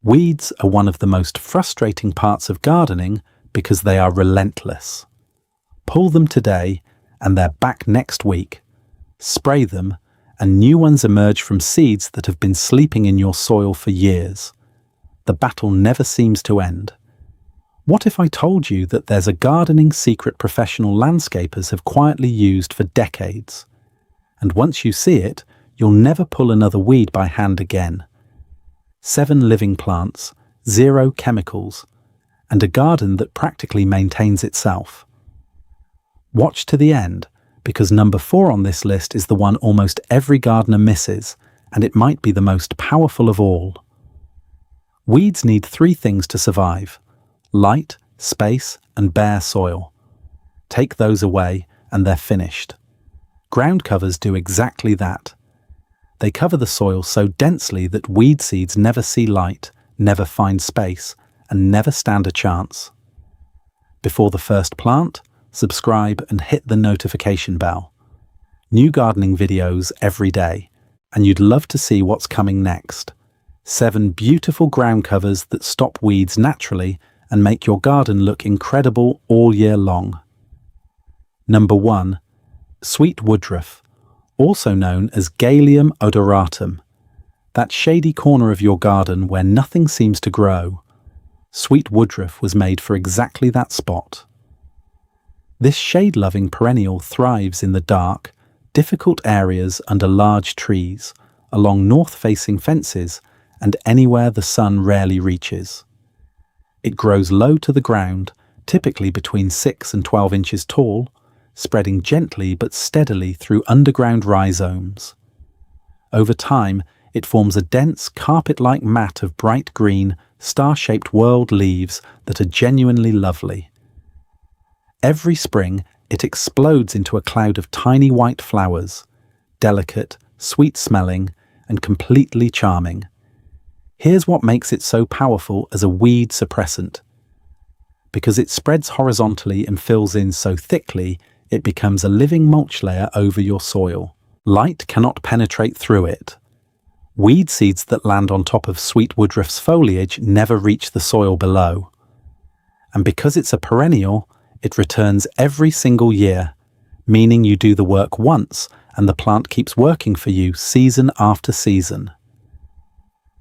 Weeds are one of the most frustrating parts of gardening because they are relentless. Pull them today and they're back next week. Spray them and new ones emerge from seeds that have been sleeping in your soil for years. The battle never seems to end. What if I told you that there's a gardening secret professional landscapers have quietly used for decades? And once you see it, you'll never pull another weed by hand again. 7 living plants, 0 chemicals, and a garden that practically maintains itself. Watch to the end, because number 4 on this list is the one almost every gardener misses, and it might be the most powerful of all. Weeds need 3 things to survive: light, space, and bare soil. Take those away, and they're finished. Ground covers do exactly that. They cover the soil so densely that weed seeds never see light, never find space, and never stand a chance. Before the first plant, subscribe and hit the notification bell. New gardening videos every day, and you'd love to see what's coming next. 7 beautiful ground covers that stop weeds naturally and make your garden look incredible all year long. Number 1. Sweet Woodruff, also known as Galium odoratum. That shady corner of your garden where nothing seems to grow. Sweet Woodruff was made for exactly that spot. This shade-loving perennial thrives in the dark, difficult areas under large trees, along north-facing fences, and anywhere the sun rarely reaches. It grows low to the ground, typically between 6 and 12 inches tall, spreading gently but steadily through underground rhizomes. Over time, it forms a dense, carpet-like mat of bright green, star-shaped whorled leaves that are genuinely lovely. Every spring, it explodes into a cloud of tiny white flowers, delicate, sweet-smelling, and completely charming. Here's what makes it so powerful as a weed suppressant. Because it spreads horizontally and fills in so thickly, it becomes a living mulch layer over your soil. Light cannot penetrate through it. Weed seeds that land on top of Sweet Woodruff's foliage never reach the soil below. And because it's a perennial, it returns every single year, meaning you do the work once and the plant keeps working for you season after season.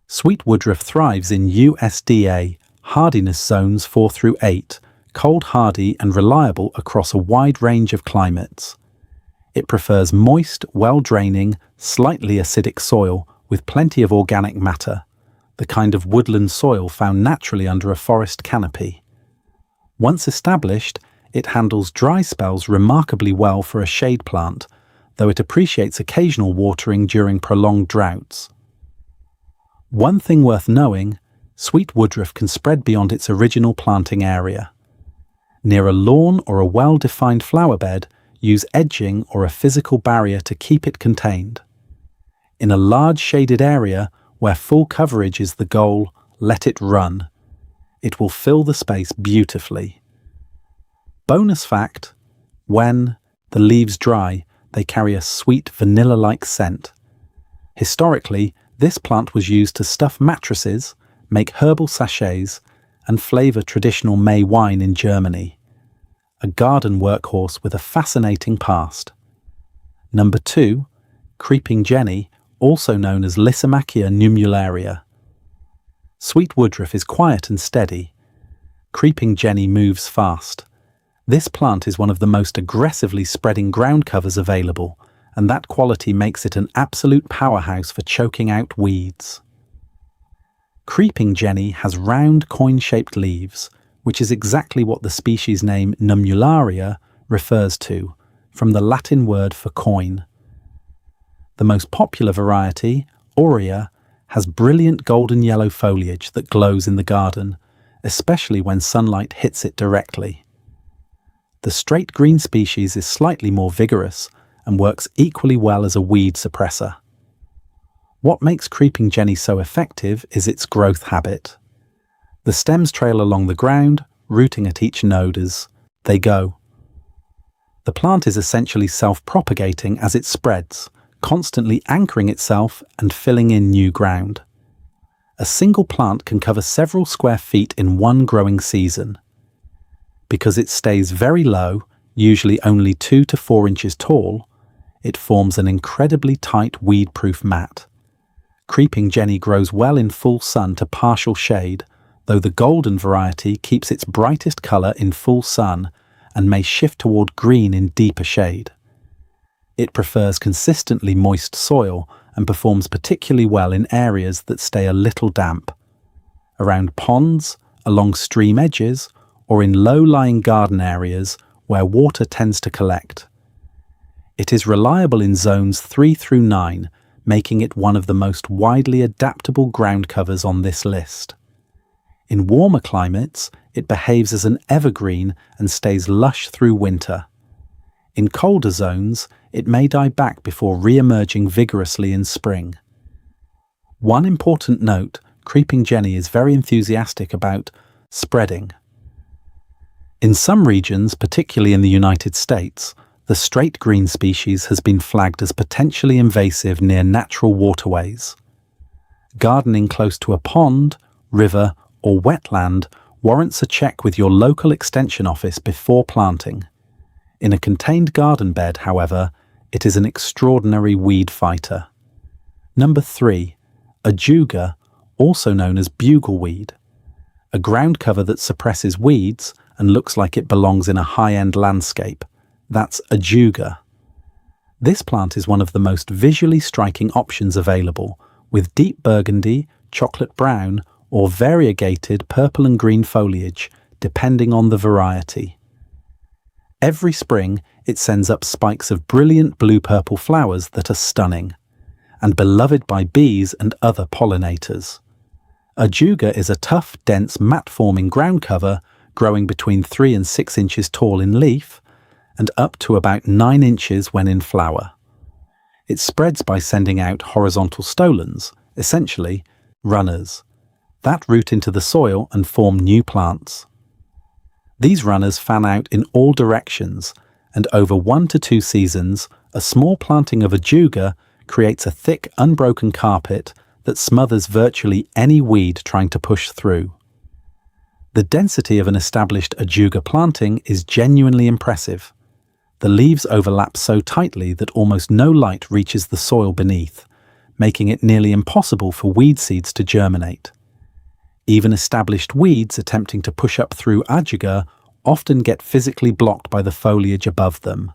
Sweet Woodruff thrives in USDA hardiness zones 4 through 8, cold hardy and reliable across a wide range of climates. It prefers moist, well-draining, slightly acidic soil with plenty of organic matter, the kind of woodland soil found naturally under a forest canopy. Once established, it handles dry spells remarkably well for a shade plant, though it appreciates occasional watering during prolonged droughts. One thing worth knowing, Sweet Woodruff can spread beyond its original planting area. Near a lawn or a well-defined flower bed, use edging or a physical barrier to keep it contained. In a large shaded area where full coverage is the goal, let it run. It will fill the space beautifully. Bonus fact, when the leaves dry, they carry a sweet vanilla-like scent. Historically, this plant was used to stuff mattresses, make herbal sachets, and flavor traditional May wine in Germany. A garden workhorse with a fascinating past. Number 2, Creeping Jenny, also known as Lysimachia numularia. Sweet Woodruff is quiet and steady. Creeping Jenny moves fast. This plant is one of the most aggressively spreading ground covers available, and that quality makes it an absolute powerhouse for choking out weeds. Creeping Jenny has round coin-shaped leaves, which is exactly what the species name numularia refers to, from the Latin word for coin. The most popular variety, Aurea, has brilliant golden yellow foliage that glows in the garden, especially when sunlight hits it directly. The straight green species is slightly more vigorous and works equally well as a weed suppressor. What makes Creeping Jenny so effective is its growth habit. The stems trail along the ground, rooting at each node as they go. The plant is essentially self-propagating as it spreads, constantly anchoring itself and filling in new ground. A single plant can cover several square feet in one growing season. Because it stays very low, usually only 2 to 4 inches tall, it forms an incredibly tight weed-proof mat. Creeping Jenny grows well in full sun to partial shade, though the golden variety keeps its brightest colour in full sun and may shift toward green in deeper shade. It prefers consistently moist soil and performs particularly well in areas that stay a little damp. Around ponds, along stream edges, or in low-lying garden areas where water tends to collect. It is reliable in zones 3 through 9, making it one of the most widely adaptable ground covers on this list. In warmer climates, it behaves as an evergreen and stays lush through winter. In colder zones, it may die back before re-emerging vigorously in spring. One important note, Creeping Jenny is very enthusiastic about spreading. In some regions, particularly in the United States, the straight green species has been flagged as potentially invasive near natural waterways. Gardening close to a pond, river, or wetland warrants a check with your local extension office before planting. In a contained garden bed, however, it is an extraordinary weed fighter. Number 3. Ajuga, also known as bugleweed. A ground cover that suppresses weeds and looks like it belongs in a high-end landscape. That's Ajuga. This plant is one of the most visually striking options available, with deep burgundy, chocolate brown, or variegated purple and green foliage, depending on the variety. Every spring, it sends up spikes of brilliant blue-purple flowers that are stunning, and beloved by bees and other pollinators. Ajuga is a tough, dense, mat-forming ground cover growing between 3 and 6 inches tall in leaf and up to about 9 inches when in flower. It spreads by sending out horizontal stolons, essentially runners, that root into the soil and form new plants. These runners fan out in all directions, and over 1 to 2 seasons, a small planting of Ajuga creates a thick, unbroken carpet that smothers virtually any weed trying to push through. The density of an established Ajuga planting is genuinely impressive. The leaves overlap so tightly that almost no light reaches the soil beneath, making it nearly impossible for weed seeds to germinate. Even established weeds attempting to push up through Ajuga often get physically blocked by the foliage above them.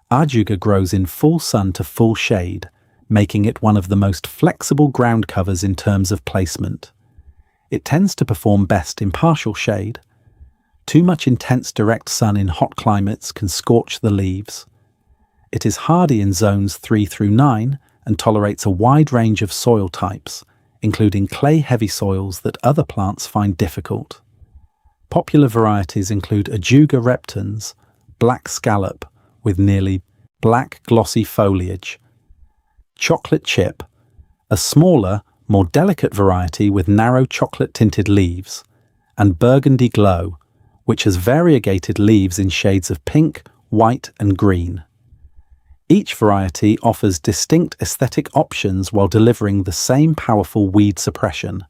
Ajuga grows in full sun to full shade, making it one of the most flexible ground covers in terms of placement. It tends to perform best in partial shade. Too much intense direct sun in hot climates can scorch the leaves. It is hardy in zones 3 through 9 and tolerates a wide range of soil types, including clay-heavy soils that other plants find difficult. Popular varieties include Ajuga reptans, black scallop with nearly black glossy foliage, chocolate chip, a smaller, more delicate variety with narrow chocolate-tinted leaves, and burgundy glow, which has variegated leaves in shades of pink, white, and green. Each variety offers distinct aesthetic options while delivering the same powerful weed suppression.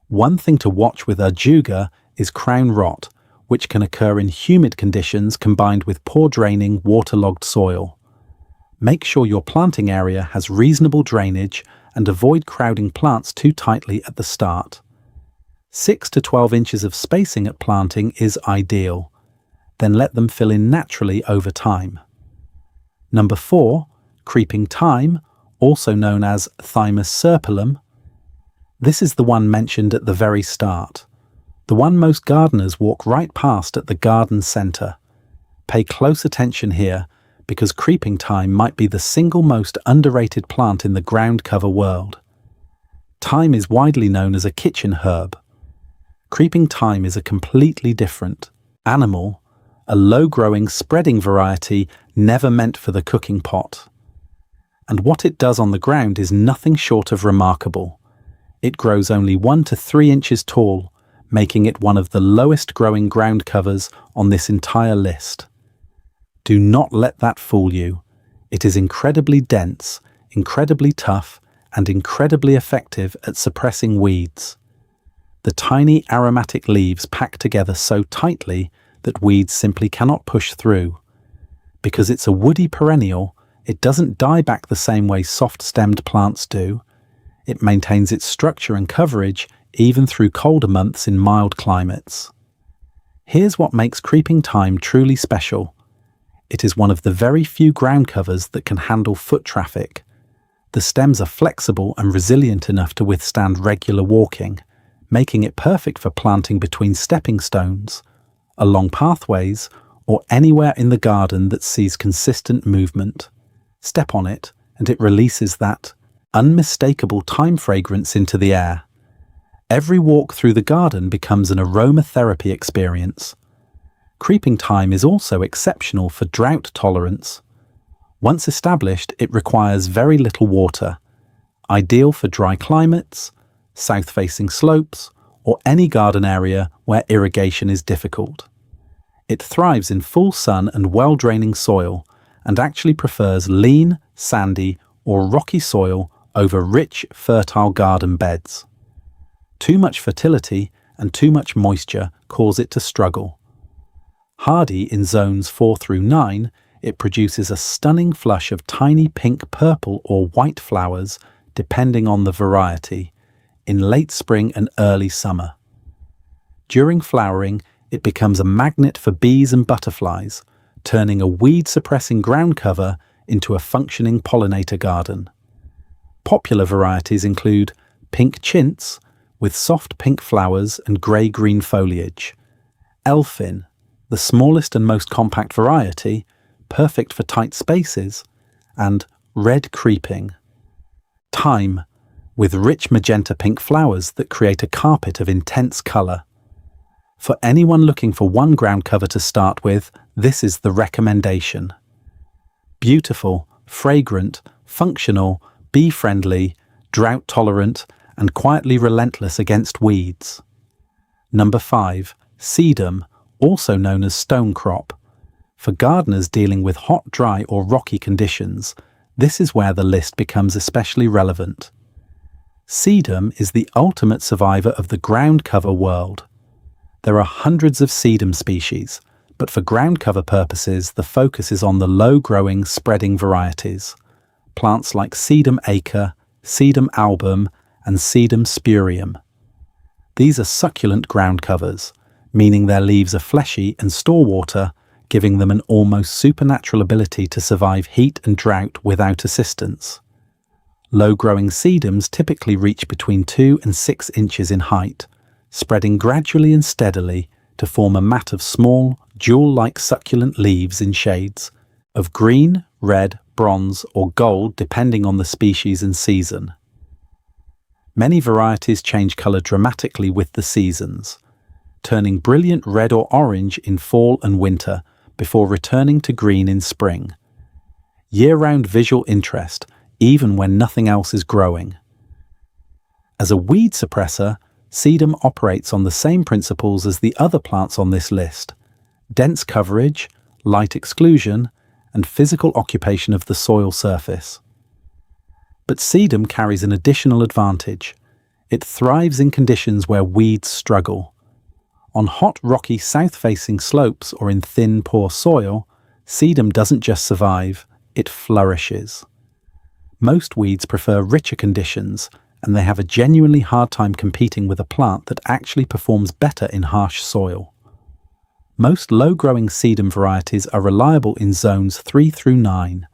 One thing to watch with Ajuga is crown rot, which can occur in humid conditions combined with poor draining, waterlogged soil. Make sure your planting area has reasonable drainage and avoid crowding plants too tightly at the start. 6 to 12 inches of spacing at planting is ideal. Then let them fill in naturally over time. Number 4, creeping thyme, also known as Thymus serpulum. This is the one mentioned at the very start. The one most gardeners walk right past at the garden centre. Pay close attention here, because creeping thyme might be the single most underrated plant in the ground cover world. Thyme is widely known as a kitchen herb. Creeping thyme is a completely different animal, a low-growing, spreading variety never meant for the cooking pot. And what it does on the ground is nothing short of remarkable. It grows only 1 to 3 inches tall, making it one of the lowest growing ground covers on this entire list. Do not let that fool you. It is incredibly dense, incredibly tough, and incredibly effective at suppressing weeds. The tiny aromatic leaves pack together so tightly that weeds simply cannot push through. Because it's a woody perennial, it doesn't die back the same way soft-stemmed plants do. It maintains its structure and coverage even through colder months in mild climates. Here's what makes creeping thyme truly special. It is one of the very few ground covers that can handle foot traffic. The stems are flexible and resilient enough to withstand regular walking, making it perfect for planting between stepping stones, along pathways, or anywhere in the garden that sees consistent movement. Step on it, and it releases that unmistakable thyme fragrance into the air. Every walk through the garden becomes an aromatherapy experience. Creeping thyme is also exceptional for drought tolerance. Once established, it requires very little water, ideal for dry climates, south-facing slopes, or any garden area where irrigation is difficult. It thrives in full sun and well-draining soil, and actually prefers lean, sandy, or rocky soil over rich, fertile garden beds. Too much fertility and too much moisture cause it to struggle. Hardy in zones 4 through 9, it produces a stunning flush of tiny pink, purple, or white flowers, depending on the variety, in late spring and early summer. During flowering, it becomes a magnet for bees and butterflies, turning a weed-suppressing ground cover into a functioning pollinator garden. Popular varieties include pink chintz, with soft pink flowers and grey-green foliage, elfin, the smallest and most compact variety, perfect for tight spaces, and red creeping, thyme, with rich magenta pink flowers that create a carpet of intense colour. For anyone looking for one ground cover to start with, this is the recommendation. Beautiful, fragrant, functional, bee-friendly, drought-tolerant, and quietly relentless against weeds. Number 5. Sedum, also known as stonecrop. For gardeners dealing with hot, dry, or rocky conditions, this is where the list becomes especially relevant. Sedum is the ultimate survivor of the ground cover world. There are hundreds of sedum species, but for ground cover purposes, the focus is on the low-growing, spreading varieties. Plants like Sedum acre, Sedum album, and Sedum spurium. These are succulent ground covers, meaning their leaves are fleshy and store water, giving them an almost supernatural ability to survive heat and drought without assistance. Low-growing sedums typically reach between 2 and 6 inches in height, spreading gradually and steadily to form a mat of small, jewel-like succulent leaves in shades of green, red, bronze, or gold depending on the species and season. Many varieties change colour dramatically with the seasons, turning brilliant red or orange in fall and winter before returning to green in spring. Year-round visual interest, even when nothing else is growing. As a weed suppressor, sedum operates on the same principles as the other plants on this list: dense coverage, light exclusion, and physical occupation of the soil surface. But sedum carries an additional advantage. It thrives in conditions where weeds struggle. On hot, rocky, south-facing slopes or in thin, poor soil, sedum doesn't just survive, it flourishes. Most weeds prefer richer conditions, and they have a genuinely hard time competing with a plant that actually performs better in harsh soil. Most low-growing sedum varieties are reliable in zones 3 through 9.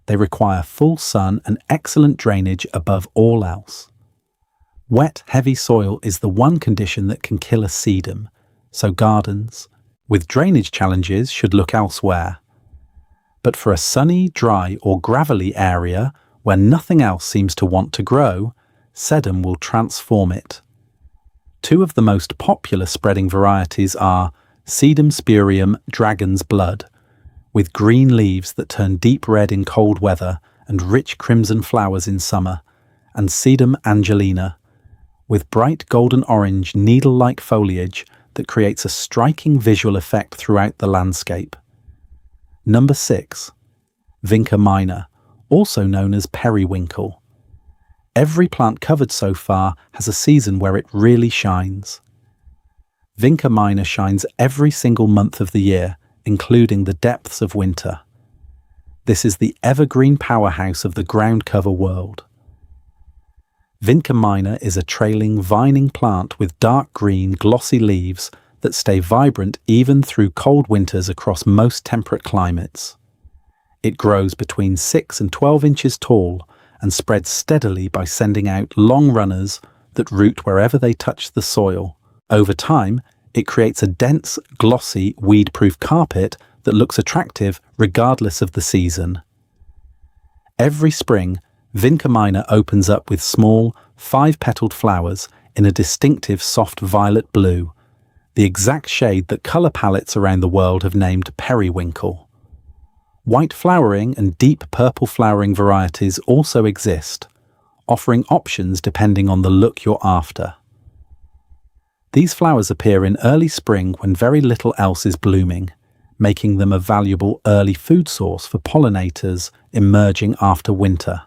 They require full sun and excellent drainage above all else. Wet, heavy soil is the one condition that can kill a sedum, so gardens with drainage challenges should look elsewhere. But for a sunny, dry, or gravelly area where nothing else seems to want to grow, sedum will transform it. Two of the most popular spreading varieties are Sedum spurium dragon's blood, with green leaves that turn deep red in cold weather and rich crimson flowers in summer, and Sedum angelina, with bright golden orange needle-like foliage that creates a striking visual effect throughout the landscape. Number 6. Vinca minor, also known as periwinkle. Every plant covered so far has a season where it really shines. Vinca Minor shines every single month of the year, including the depths of winter. This is the evergreen powerhouse of the groundcover world. Vinca Minor is a trailing, vining plant with dark green, glossy leaves that stay vibrant even through cold winters across most temperate climates. It grows between 6 and 12 inches tall and spreads steadily by sending out long runners that root wherever they touch the soil. Over time, it creates a dense, glossy, weed-proof carpet that looks attractive regardless of the season. Every spring, Vinca Minor opens up with small, 5-petaled flowers in a distinctive soft violet blue, the exact shade that colour palettes around the world have named periwinkle. White flowering and deep purple flowering varieties also exist, offering options depending on the look you're after. These flowers appear in early spring when very little else is blooming, making them a valuable early food source for pollinators emerging after winter.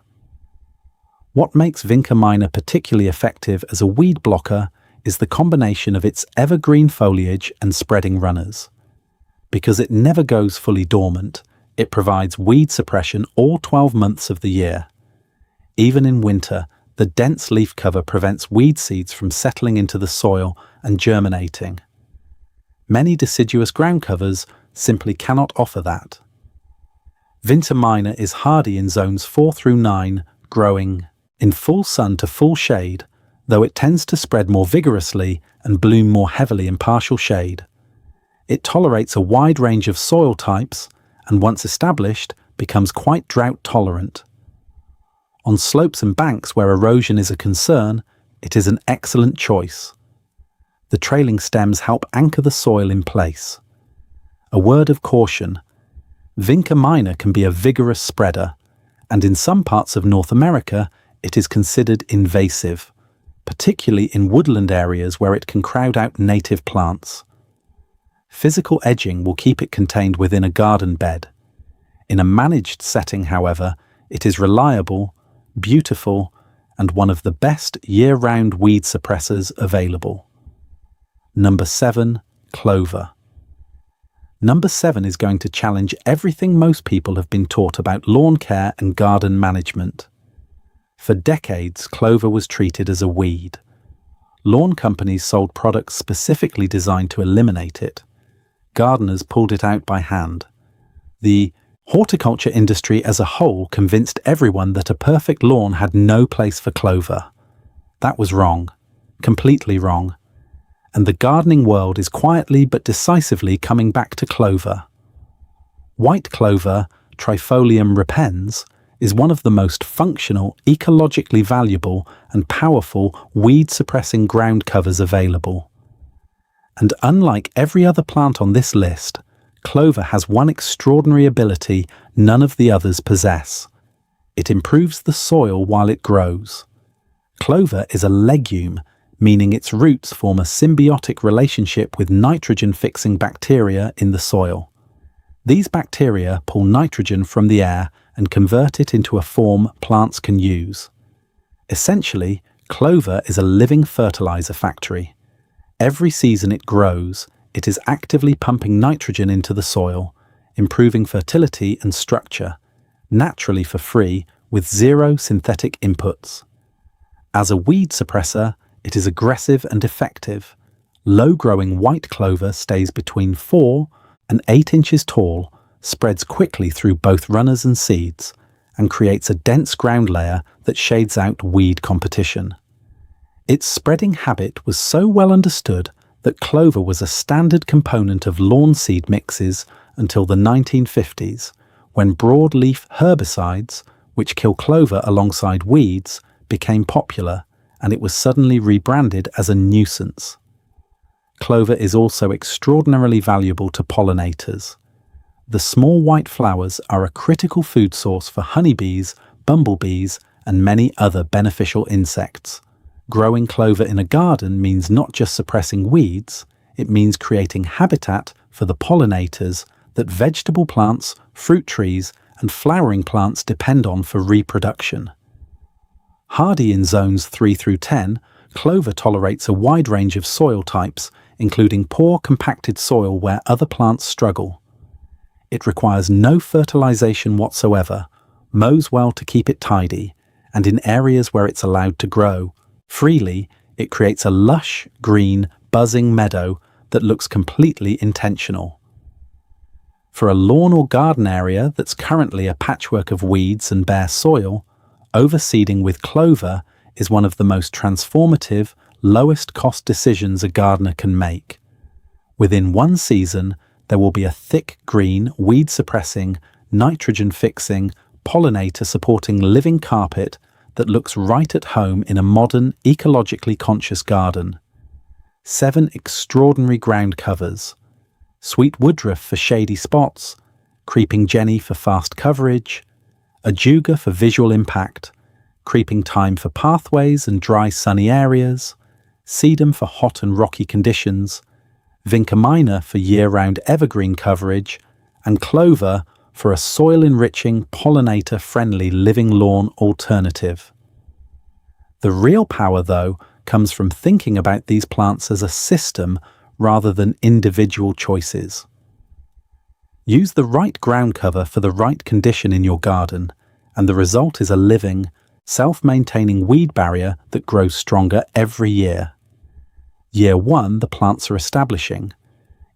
What makes Vinca Minor particularly effective as a weed blocker is the combination of its evergreen foliage and spreading runners. Because it never goes fully dormant, it provides weed suppression all 12 months of the year. Even in winter, the dense leaf cover prevents weed seeds from settling into the soil and germinating. Many deciduous ground covers simply cannot offer that. Vinca Minor is hardy in zones 4 through 9, growing in full sun to full shade, though it tends to spread more vigorously and bloom more heavily in partial shade. It tolerates a wide range of soil types and once established becomes quite drought tolerant. On slopes and banks where erosion is a concern, it is an excellent choice. The trailing stems help anchor the soil in place. A word of caution: Vinca Minor can be a vigorous spreader, and in some parts of North America it is considered invasive, particularly in woodland areas where it can crowd out native plants. Physical edging will keep it contained within a garden bed. In a managed setting, however, it is reliable, beautiful, and one of the best year-round weed suppressors available. Number 7. Clover. Number 7 is going to challenge everything most people have been taught about lawn care and garden management. For decades, clover was treated as a weed. Lawn companies sold products specifically designed to eliminate it. Gardeners pulled it out by hand. The horticulture industry as a whole convinced everyone that a perfect lawn had no place for clover. That was wrong, completely wrong. And the gardening world is quietly but decisively coming back to clover. White clover, Trifolium repens, is one of the most functional, ecologically valuable and powerful weed-suppressing ground covers available. And unlike every other plant on this list, clover has one extraordinary ability none of the others possess. It improves the soil while it grows. Clover is a legume, meaning its roots form a symbiotic relationship with nitrogen-fixing bacteria in the soil. These bacteria pull nitrogen from the air and convert it into a form plants can use. Essentially, clover is a living fertilizer factory. Every season it grows, it is actively pumping nitrogen into the soil, improving fertility and structure, naturally for free, with zero synthetic inputs. As a weed suppressor, it is aggressive and effective. Low-growing white clover stays between 4 and 8 inches tall, spreads quickly through both runners and seeds, and creates a dense ground layer that shades out weed competition. Its spreading habit was so well understood that clover was a standard component of lawn seed mixes until the 1950s, when broadleaf herbicides, which kill clover alongside weeds, became popular, and it was suddenly rebranded as a nuisance. Clover is also extraordinarily valuable to pollinators. The small white flowers are a critical food source for honeybees, bumblebees, and many other beneficial insects. Growing clover in a garden means not just suppressing weeds, it means creating habitat for the pollinators that vegetable plants, fruit trees, and flowering plants depend on for reproduction. Hardy in zones 3 through 10, clover tolerates a wide range of soil types, including poor compacted soil where other plants struggle. It requires no fertilization whatsoever, mows well to keep it tidy, and in areas where it's allowed to grow freely, it creates a lush, green, buzzing meadow that looks completely intentional. For a lawn or garden area that's currently a patchwork of weeds and bare soil, overseeding with clover is one of the most transformative, lowest-cost decisions a gardener can make. Within one season, there will be a thick green, weed-suppressing, nitrogen-fixing, pollinator-supporting living carpet that looks right at home in a modern, ecologically conscious garden. 7 extraordinary ground covers. Sweet Woodruff for shady spots, Creeping Jenny for fast coverage, Ajuga for visual impact, Creeping Thyme for pathways and dry sunny areas, Sedum for hot and rocky conditions, Vinca Minor for year-round evergreen coverage, and Clover for a soil-enriching, pollinator-friendly living lawn alternative. The real power, though, comes from thinking about these plants as a system rather than individual choices. Use the right ground cover for the right condition in your garden, and the result is a living, self-maintaining weed barrier that grows stronger every year. Year 1, the plants are establishing.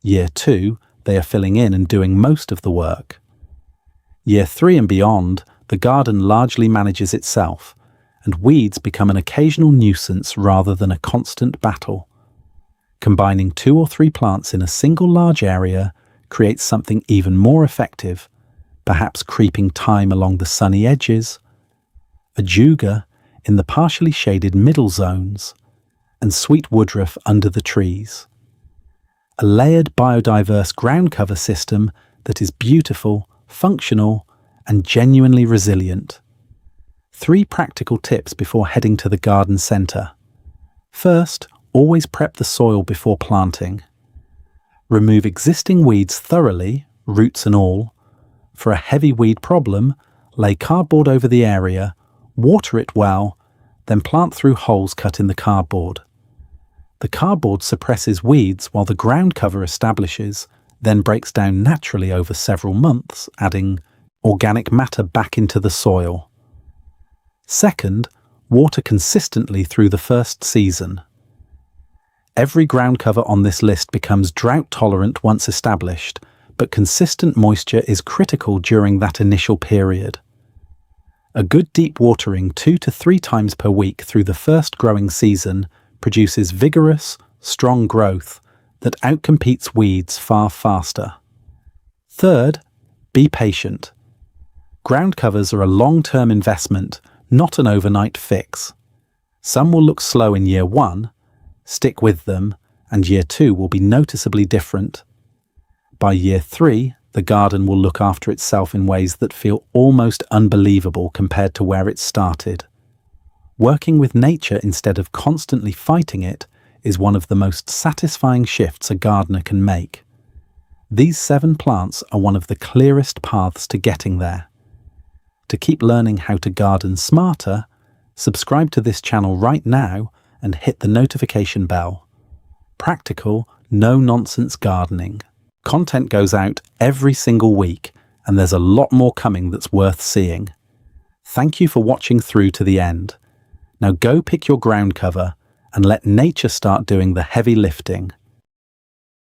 Year 2, they are filling in and doing most of the work. Year 3 and beyond, the garden largely manages itself, and weeds become an occasional nuisance rather than a constant battle. Combining 2 or 3 plants in a single large area creates something even more effective, perhaps Creeping Thyme along the sunny edges, Ajuga in the partially shaded middle zones, and Sweet Woodruff under the trees. A layered biodiverse ground cover system that is beautiful, functional, and genuinely resilient. 3 practical tips before heading to the garden centre. First, always prep the soil before planting. Remove existing weeds thoroughly, roots and all. For a heavy weed problem, lay cardboard over the area, water it well, then plant through holes cut in the cardboard. The cardboard suppresses weeds while the ground cover establishes, then breaks down naturally over several months, adding organic matter back into the soil. Second, water consistently through the first season. Every ground cover on this list becomes drought tolerant once established, but consistent moisture is critical during that initial period. A good deep watering 2 to 3 times per week through the first growing season produces vigorous, strong growth that outcompetes weeds far faster. Third, be patient. Ground covers are a long-term investment, not an overnight fix. Some will look slow in year 1, stick with them, and year 2 will be noticeably different. By year 3, the garden will look after itself in ways that feel almost unbelievable compared to where it started. Working with nature instead of constantly fighting it is one of the most satisfying shifts a gardener can make. These 7 plants are one of the clearest paths to getting there. To keep learning how to garden smarter, subscribe to this channel right now and hit the notification bell. Practical, no-nonsense gardening. Content goes out every single week, and there's a lot more coming that's worth seeing. Thank you for watching through to the end. Now go pick your ground cover and let nature start doing the heavy lifting.